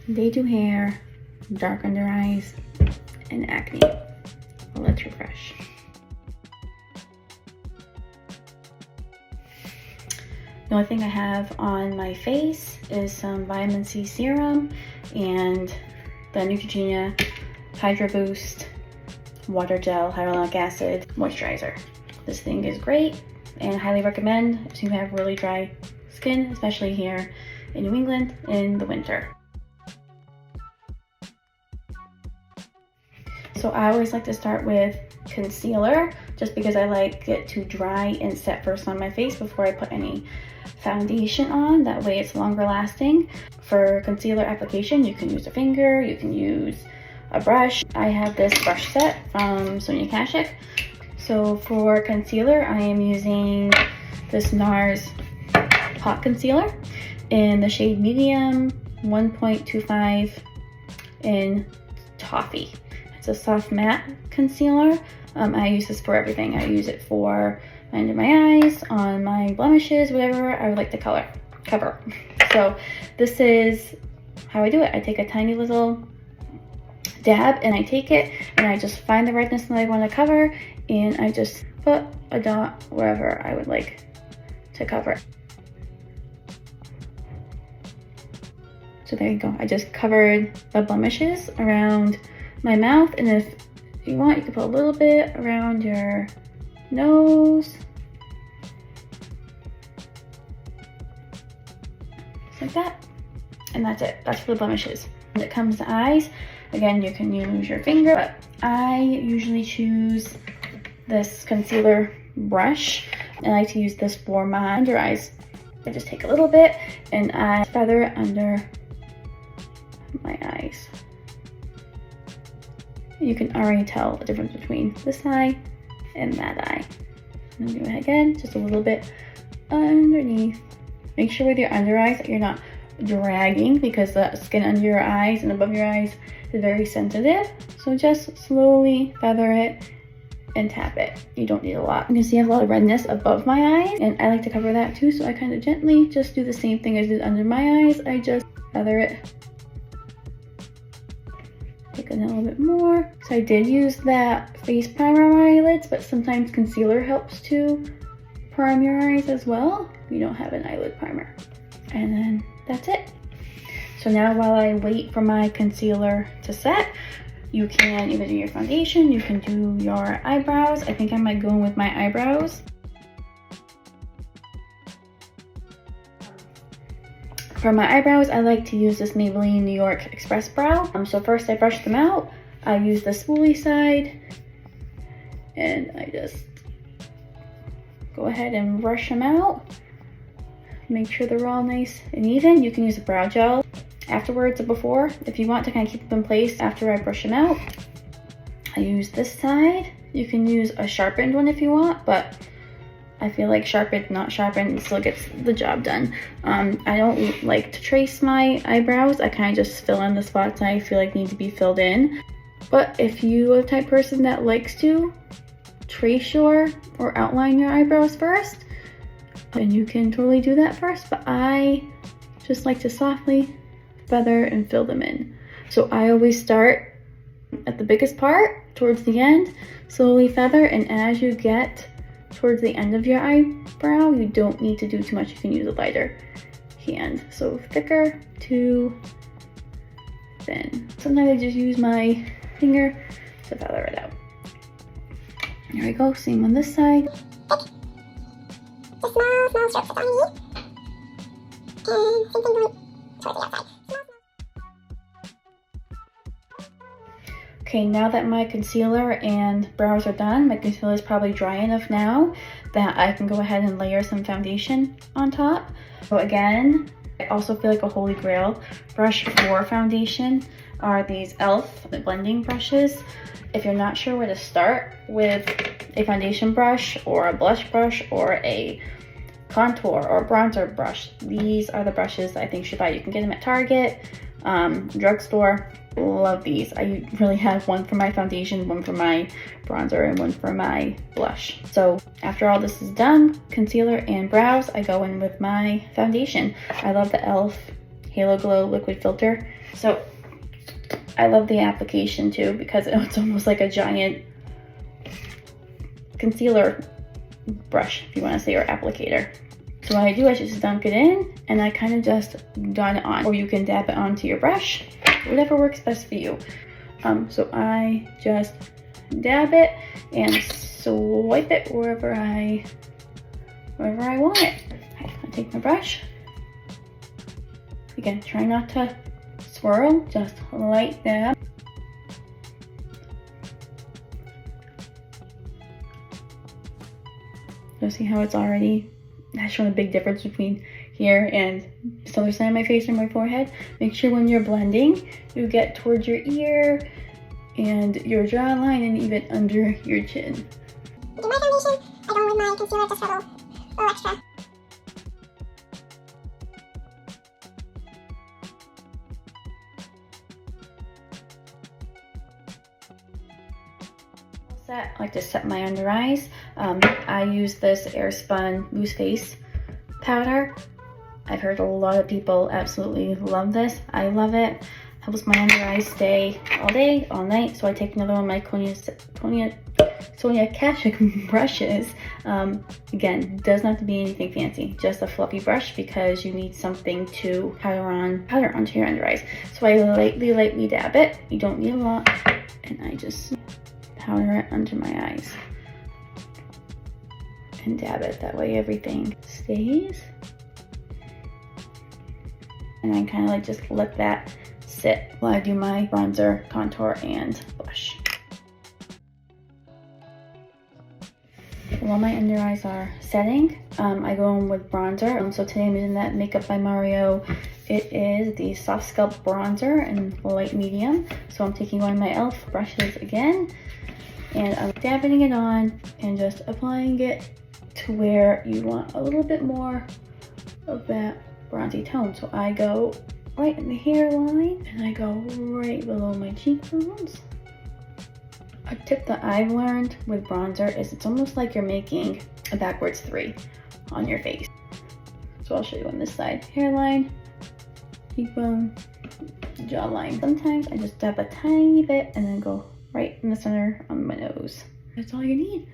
They do hair, dark under eyes, and acne. Let's refresh. The only thing I have on my face is some vitamin C serum and the Neutrogena Hydro Boost Water Gel Hyaluronic Acid Moisturizer. This thing is great and I highly recommend if you have really dry skin, especially here in New England in the winter. So I always like to start with concealer just because I like it to dry and set first on my face before I put any foundation on. That way it's longer lasting. For concealer application, you can use a finger, you can use a brush. I have this brush set from Sonia Kashuk. So for concealer, I am using this NARS Pot Concealer in the shade Medium 1.25 in Toffee. It's a soft matte concealer. I use this for everything. I use it for under my eyes, on my blemishes, whatever I would like to cover. So this is how I do it. I take a tiny little dab and I take it and I just find the redness that I want to cover and I just put a dot wherever I would like to cover it. So there you go. I just covered the blemishes around my mouth, and if you want, you can put a little bit around your nose. Just like that. And that's it. That's for the blemishes. When it comes to eyes, again, you can use your finger, but I usually choose this concealer brush. I like to use this for my under eyes. I just take a little bit and I feather it under my eyes. You can already tell the difference between this eye and that eye. And do it again, just a little bit underneath. Make sure with your under eyes that you're not dragging because the skin under your eyes and above your eyes is very sensitive. So just slowly feather it and tap it. You don't need a lot. You can see I have a lot of redness above my eyes and I like to cover that too. So I kind of gently just do the same thing I did under my eyes. I just feather it. Take a little bit more. So I did use that face primer on my eyelids, but sometimes concealer helps to prime your eyes as well. You don't have an eyelid primer. And then that's it. So now while I wait for my concealer to set, you can either do your foundation, you can do your eyebrows. I think I might go in with my eyebrows. For my eyebrows, I like to use this Maybelline New York Express Brow. So first I brush them out. I use the spoolie side and I just go ahead and brush them out. Make sure they're all nice and even. You can use a brow gel afterwards or before if you want to kind of keep them in place after I brush them out. I use this side. You can use a sharpened one if you want, but I feel like sharpened, not sharpened, still gets the job done. I don't like to trace my eyebrows. I kind of just fill in the spots I feel like need to be filled in. But if you are the type of person that likes to trace or outline your eyebrows first, then you can totally do that first. But I just like to softly feather and fill them in. So I always start at the biggest part towards the end, slowly feather, and as you get towards the end of your eyebrow, you don't need to do too much. You can use a lighter hand. So thicker to thin. Sometimes I just use my finger to feather it out. There we go, same on this side. Just small strokes on me. And same thing going towards the outside. Okay, now that my concealer and brows are done, my concealer is probably dry enough now that I can go ahead and layer some foundation on top. So again, I also feel like a holy grail brush for foundation are these e.l.f. blending brushes. If you're not sure where to start with a foundation brush or a blush brush or a contour or bronzer brush, these are the brushes that I think you should buy. You can get them at Target, drugstore. Love these. I really have one for my foundation, one for my bronzer, and one for my blush. So after all this is done, concealer and brows, I go in with my foundation. I love the e.l.f. Halo Glow liquid filter. So I love the application too, because it's almost like a giant concealer brush, if you want to say, or applicator. So what I do, I just dunk it in and I kind of just dot it on, or you can dab it onto your brush, whatever works best for you. So I just dab it and swipe it wherever I want it. I take my brush. Again, try not to swirl, just a light dab. You'll see how it's already showing a big difference between here and this other side of my face and my forehead. Make sure when you're blending, you get towards your ear and your jawline and even under your chin. Do my foundation, I go with my concealer just for a little extra. I like to set my under eyes. I use this Airspun Loose Face powder. I've heard a lot of people absolutely love this. I love it. Helps my under eyes stay all day, all night. So I take another one of my Sonia Kashuk brushes. Again, doesn't have to be anything fancy, just a fluffy brush, because you need something to powder onto your under eyes. So I lightly dab it. You don't need a lot, and I just powder it under my eyes and dab it. That way everything stays. And I kind of like just let that sit while I do my bronzer, contour, and blush. While my under eyes are setting, I go in with bronzer. So today I'm using that Makeup by Mario. It is the Soft Sculpt Bronzer in light medium. So I'm taking one of my e.l.f. brushes again, and I'm dabbing it on and just applying it to where you want a little bit more of that bronzy tone. So I go right in the hairline and I go right below my cheekbones. A tip that I've learned with bronzer is it's almost like you're making a backwards 3 on your face. So I'll show you on this side. Hairline, cheekbone, jawline. Sometimes I just dab a tiny bit and then go right in the center on my nose. That's all you need.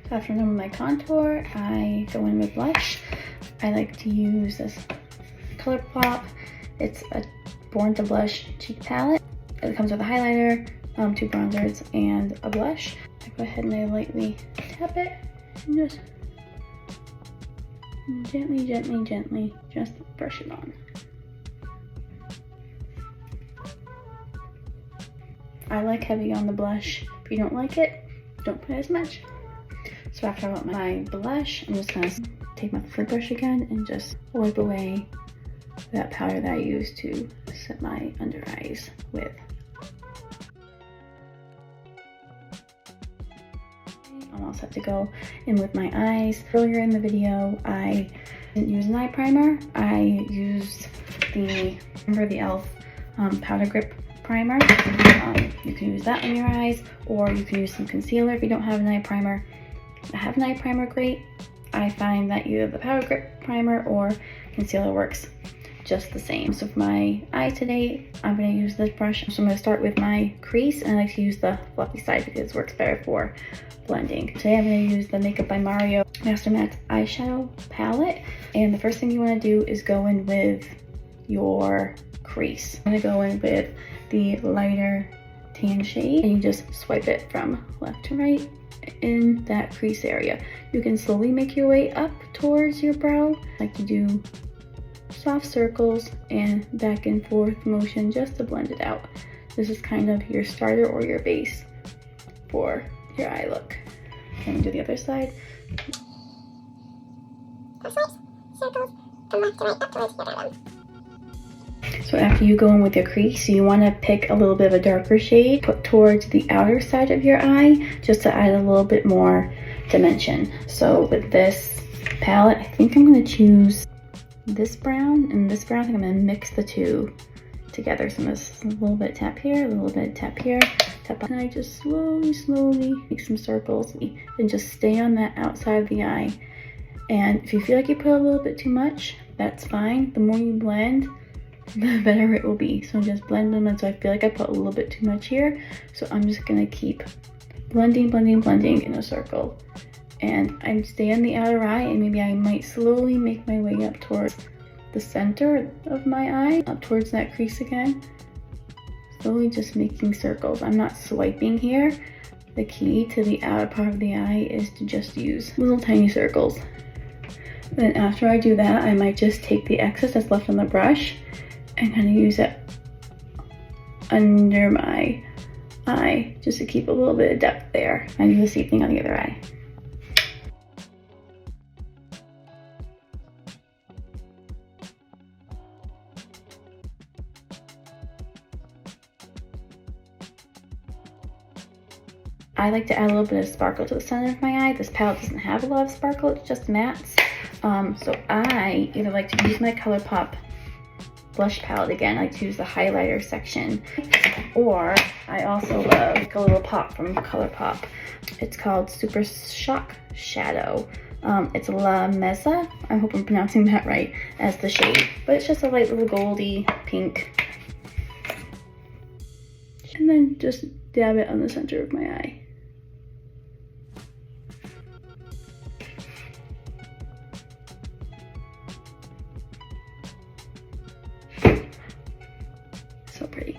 So after I'm done with my contour, I go in with blush. I like to use this ColourPop. It's a Born to Blush cheek palette. It comes with a highlighter, 2 bronzers, and a blush. I go ahead and I lightly tap it and just gently just brush it on. I like heavy on the blush. If you don't like it, don't put as much. So after I put my blush, I'm just gonna take my flirt brush again and just wipe away that powder that I used to set my under eyes with. I'm all set to go in with my eyes. Earlier in the video, I didn't use an eye primer. I used the e.l.f. Powder Grip Primer. You can use that on your eyes, or you can use some concealer if you don't have an eye primer. If I have an eye primer, great. I find that either the Powder Grip Primer or concealer works just the same. So for my eyes today, I'm going to use this brush. So I'm going to start with my crease, and I like to use the fluffy side because it works better for blending. Today I'm going to use the Makeup by Mario Master Matte Eyeshadow Palette, and the first thing you want to do is go in with your crease. I'm going to go in with the lighter tan shade, and you just swipe it from left to right in that crease area. You can slowly make your way up towards your brow. I like to do soft circles and back and forth motion just to blend it out. This is kind of your starter or your base for your eye look. And do the other side. Circles from left to right up towards your bottom. So after you go in with your crease, you want to pick a little bit of a darker shade, put towards the outer side of your eye, just to add a little bit more dimension. So with this palette, I think I'm going to choose this brown and this brown. I think I'm going to mix the two together. So I'm just a little bit tap here, a little bit tap here, tap on. And I just slowly make some circles and just stay on that outside of the eye And if you feel like you put a little bit too much, that's fine. The more you blend, the better it will be. So just blend them, and so I feel like I put a little bit too much here. So I'm just gonna keep blending, blending, blending in a circle. And I stay on the outer eye, and maybe I might slowly make my way up towards the center of my eye, up towards that crease again. Slowly just making circles. I'm not swiping here. The key to the outer part of the eye is to just use little tiny circles. Then after I do that, I might just take the excess that's left on the brush and kind of use it under my eye just to keep a little bit of depth there. I do the same thing on the other eye. I like to add a little bit of sparkle to the center of my eye. This palette doesn't have a lot of sparkle, it's just mattes. So I either like to use my ColourPop blush palette again. I like to use the highlighter section. Or I also love a little pop from ColourPop. It's called Super Shock Shadow. It's La Mesa, I hope I'm pronouncing that right, as the shade. But it's just a light little goldy pink. And then just dab it on the center of my eye. So pretty.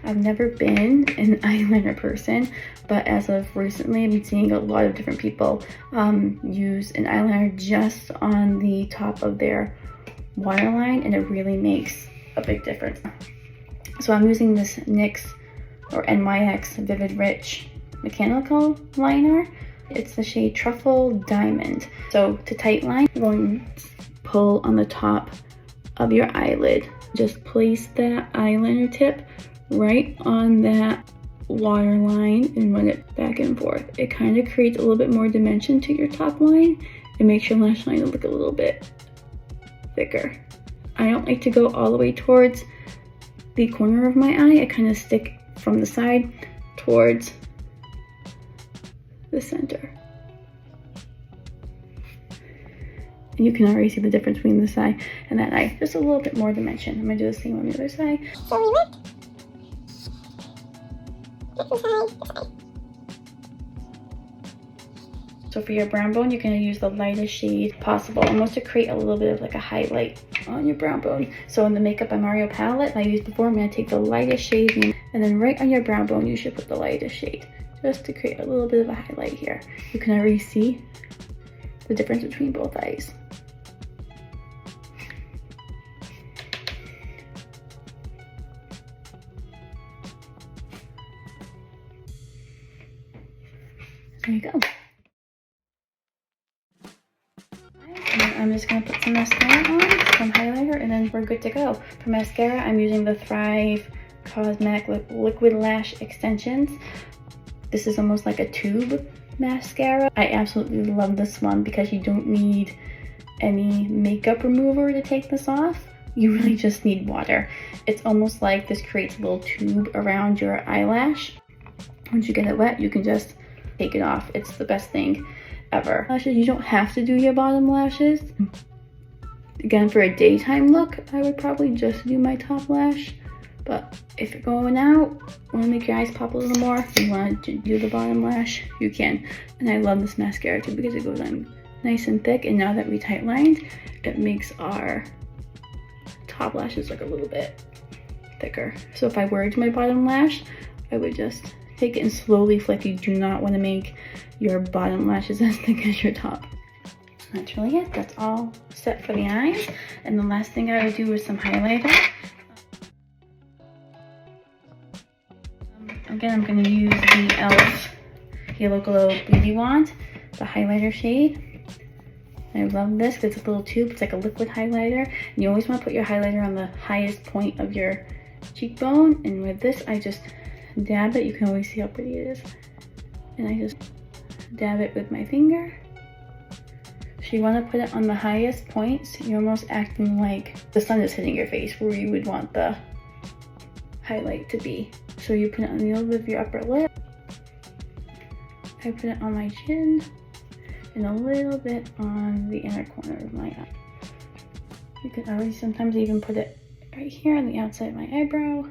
I've never been an eyeliner person, but as of recently, I've been seeing a lot of different people use an eyeliner just on the top of their waterline, and it really makes a big difference. So I'm using this NYX or NYX Vivid Rich mechanical liner. It's the shade Truffle Diamond. So to tight line, you're going to pull on the top of your eyelid. Just place that eyeliner tip right on that waterline and run it back and forth. It kind of creates a little bit more dimension to your top line and makes your lash line look a little bit thicker. I don't like to go all the way towards the corner of my eye. I kind of stick from the side towards the center. And you can already see the difference between this eye and that eye. Just a little bit more dimension. I'm gonna do the same on the other side. So we went. So for your brown bone, you're gonna use the lightest shade possible, almost to create a little bit of like a highlight on your brown bone. So in the Makeup by Mario palette I used before, I'm gonna take the lightest shade, and then right on your brown bone, you should put the lightest shade, just to create a little bit of a highlight here. You can already see the difference between both eyes. There you go. And I'm just gonna put some mascara on, some highlighter, and then we're good to go. For mascara, I'm using the Thrive Cosmetic Liquid Lash Extensions. This is almost like a tube mascara. I absolutely love this one because you don't need any makeup remover to take this off. You really just need water. It's almost like this creates a little tube around your eyelash. Once you get it wet, you can just take it off. It's the best thing ever. Lashes, you don't have to do your bottom lashes. Again, for a daytime look, I would probably just do my top lash. But if you're going out, want to make your eyes pop a little more, if you want to do the bottom lash, you can. And I love this mascara too because it goes on nice and thick. And now that we tight lined, it makes our top lashes look a little bit thicker. So if I were to do my bottom lash, I would just take it and slowly flick. You do not want to make your bottom lashes as thick as your top. That's really it. That's all set for the eyes. And the last thing I would do is some highlighter. Again, I'm going to use the e.l.f. Halo Glow Beauty Wand, the highlighter shade. I love this because it's a little tube. It's like a liquid highlighter. And you always want to put your highlighter on the highest point of your cheekbone. And with this, I just dab it. You can always see how pretty it is. And I just dab it with my finger. So you want to put it on the highest points. You're almost acting like the sun is hitting your face, where you would want the highlight to be. So you put it on the lid of your upper lip. I put it on my chin and a little bit on the inner corner of my eye. You can already sometimes even put it right here on the outside of my eyebrow.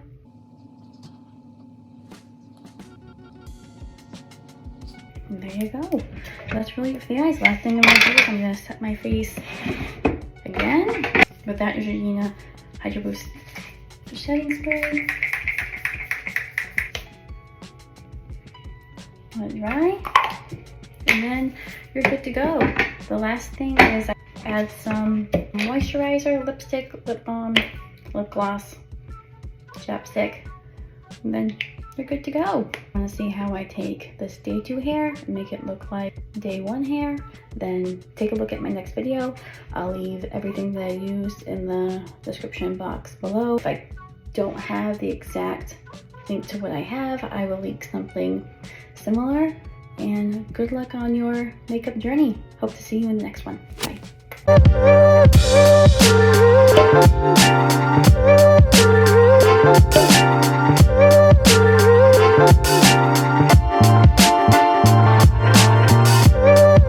And there you go. That's really it for the eyes. Last thing I'm gonna do is I'm gonna set my face again with that Neutrogena Hydro Boost setting spray. Let it dry, and then you're good to go. The last thing is I add some moisturizer, lipstick, lip balm, lip gloss, chapstick, and then you're good to go. I want to see how I take this day 2 hair and make it look like day 1 hair. Then take a look at my next video. I'll leave everything that I used in the description box below. If I don't have the exact link to what I have, I will link something similar. And good luck on your makeup journey. Hope to see you in the next one. Bye.